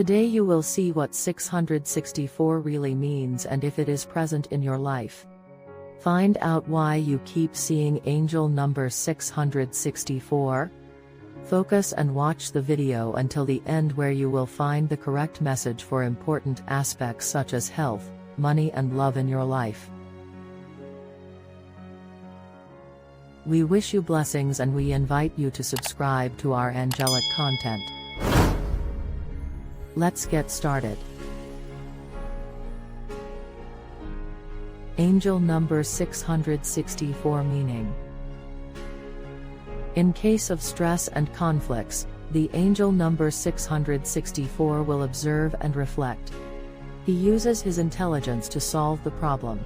Today you will see what 664 really means and if it is present in your life. Find out why you keep seeing angel number 664. Focus and watch the video until the end, where you will find the correct message for important aspects such as health, money and love in your life. We wish you blessings and we invite you to subscribe to our angelic content. Let's get started. Angel number 664 meaning. In case of stress and conflicts, the angel number 664 will observe and reflect. He uses his intelligence to solve the problem.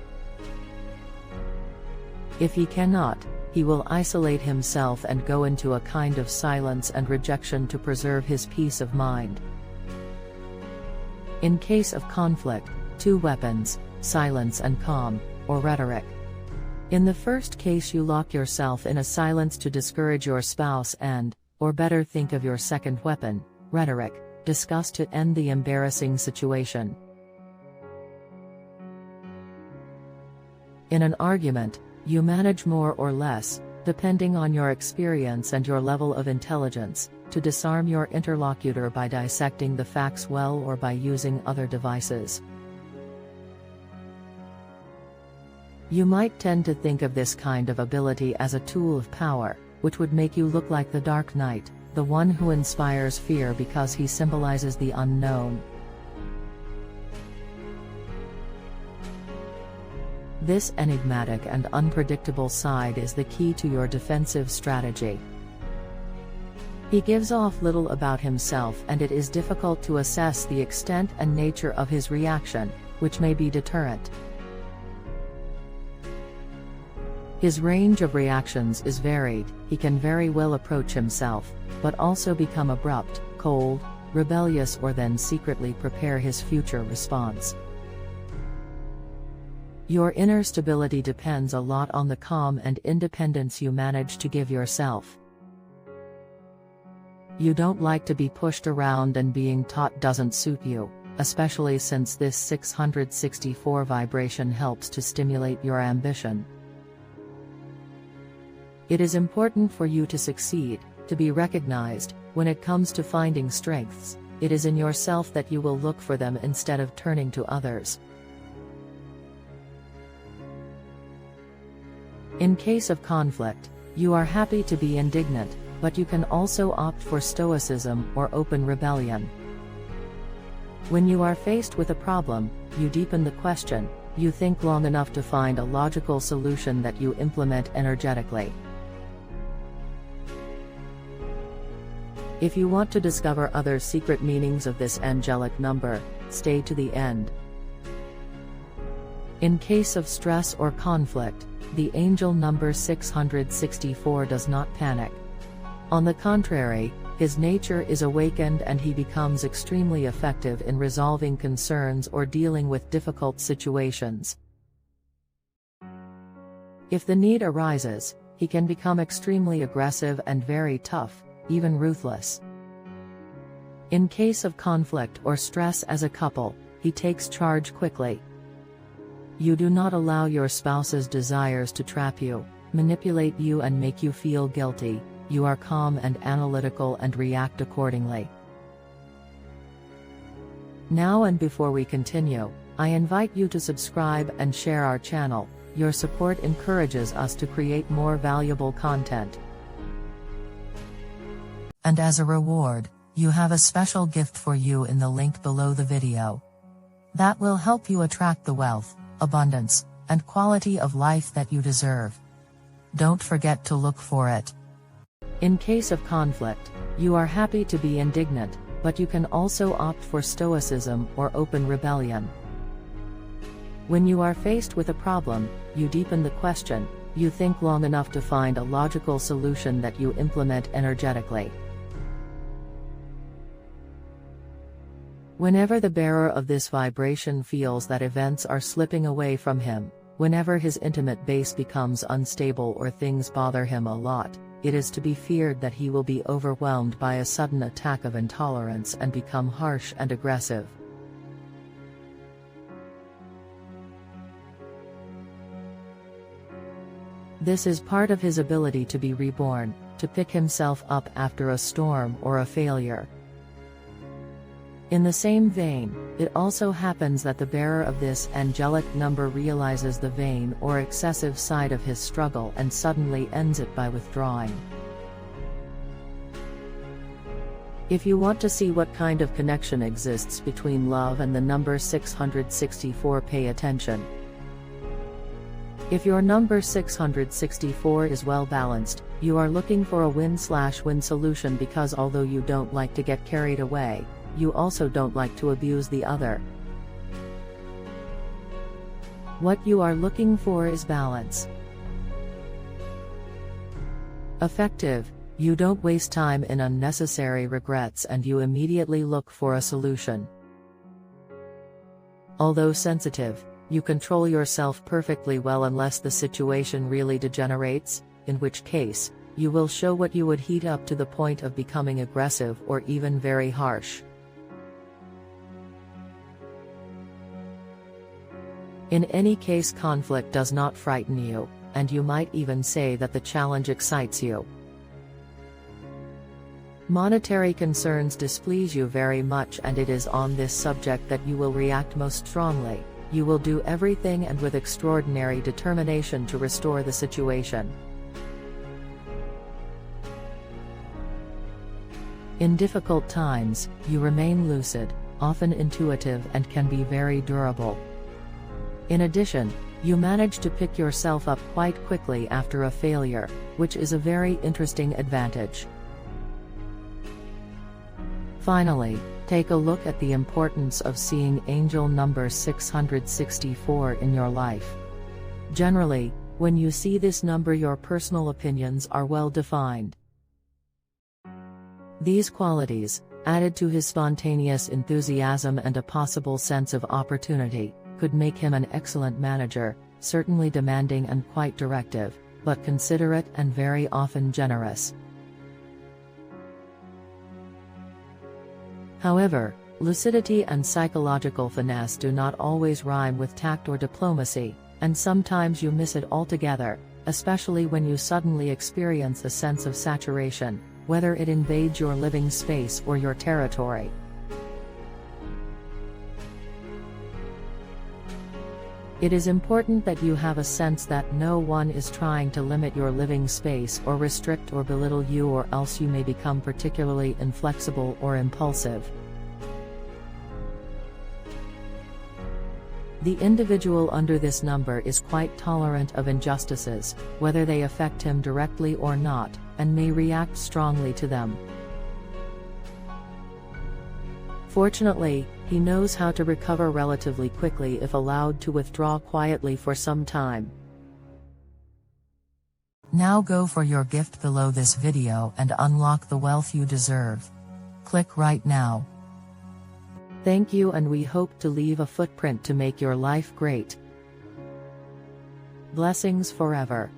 If he cannot, he will isolate himself and go into a kind of silence and rejection to preserve his peace of mind. In case of conflict, two weapons, silence and calm, or rhetoric. In the first case, you lock yourself in a silence to discourage your spouse and, or better, think of your second weapon, rhetoric, discuss to end the embarrassing situation. In an argument, you manage more or less, depending on your experience and your level of intelligence, to disarm your interlocutor by dissecting the facts well or by using other devices. You might tend to think of this kind of ability as a tool of power, which would make you look like the Dark Knight, the one who inspires fear because he symbolizes the unknown. This enigmatic and unpredictable side is the key to your defensive strategy. He gives off little about himself, and it is difficult to assess the extent and nature of his reaction, which may be deterrent. His range of reactions is varied. He can very well approach himself, but also become abrupt, cold, rebellious, or then secretly prepare his future response. Your inner stability depends a lot on the calm and independence you manage to give yourself. You don't like to be pushed around, and being taught doesn't suit you, especially since this 664 vibration helps to stimulate your ambition. It is important for you to succeed, to be recognized. When it comes to finding strengths, it is in yourself that you will look for them instead of turning to others. In case of conflict, you are happy to be indignant, but you can also opt for stoicism or open rebellion. When you are faced with a problem, you deepen the question, you think long enough to find a logical solution that you implement energetically. If you want to discover other secret meanings of this angelic number, stay to the end. In case of stress or conflict, the angel number 664 does not panic. On the contrary, his nature is awakened and he becomes extremely effective in resolving concerns or dealing with difficult situations. If the need arises, he can become extremely aggressive and very tough, even ruthless. In case of conflict or stress as a couple, he takes charge quickly. You do not allow your spouse's desires to trap you, manipulate you and make you feel guilty. You are calm and analytical and react accordingly. Now and before we continue, I invite you to subscribe and share our channel. Your support encourages us to create more valuable content. And as a reward, you have a special gift for you in the link below the video. That will help you attract the wealth, abundance, and quality of life that you deserve. Don't forget to look for it. In case of conflict, you are happy to be indignant, but you can also opt for stoicism or open rebellion. When you are faced with a problem, you deepen the question, you think long enough to find a logical solution that you implement energetically. Whenever the bearer of this vibration feels that events are slipping away from him, whenever his intimate base becomes unstable or things bother him a lot, it is to be feared that he will be overwhelmed by a sudden attack of intolerance and become harsh and aggressive. This is part of his ability to be reborn, to pick himself up after a storm or a failure. In the same vein, it also happens that the bearer of this angelic number realizes the vain or excessive side of his struggle and suddenly ends it by withdrawing. If you want to see what kind of connection exists between love and the number 664, pay attention. If your number 664 is well balanced, you are looking for a win-win solution because although you don't like to get carried away, you also don't like to abuse the other. What you are looking for is balance. Effective, you don't waste time in unnecessary regrets and you immediately look for a solution. Although sensitive, you control yourself perfectly well unless the situation really degenerates, in which case, you will show what you would heat up to the point of becoming aggressive or even very harsh. In any case, conflict does not frighten you, and you might even say that the challenge excites you. Monetary concerns displease you very much, and it is on this subject that you will react most strongly. You will do everything and with extraordinary determination to restore the situation. In difficult times, you remain lucid, often intuitive, and can be very durable. In addition, you manage to pick yourself up quite quickly after a failure, which is a very interesting advantage. Finally, take a look at the importance of seeing angel number 664 in your life. Generally, when you see this number, your personal opinions are well defined. These qualities, added to his spontaneous enthusiasm and a possible sense of opportunity, could make him an excellent manager, certainly demanding and quite directive, but considerate and very often generous. However, lucidity and psychological finesse do not always rhyme with tact or diplomacy, and sometimes you miss it altogether, especially when you suddenly experience a sense of saturation, whether it invades your living space or your territory. It is important that you have a sense that no one is trying to limit your living space or restrict or belittle you, or else you may become particularly inflexible or impulsive. The individual under this number is quite tolerant of injustices, whether they affect him directly or not, and may react strongly to them. Fortunately, he knows how to recover relatively quickly if allowed to withdraw quietly for some time. Now go for your gift below this video and unlock the wealth you deserve. Click right now. Thank you, and we hope to leave a footprint to make your life great. Blessings forever.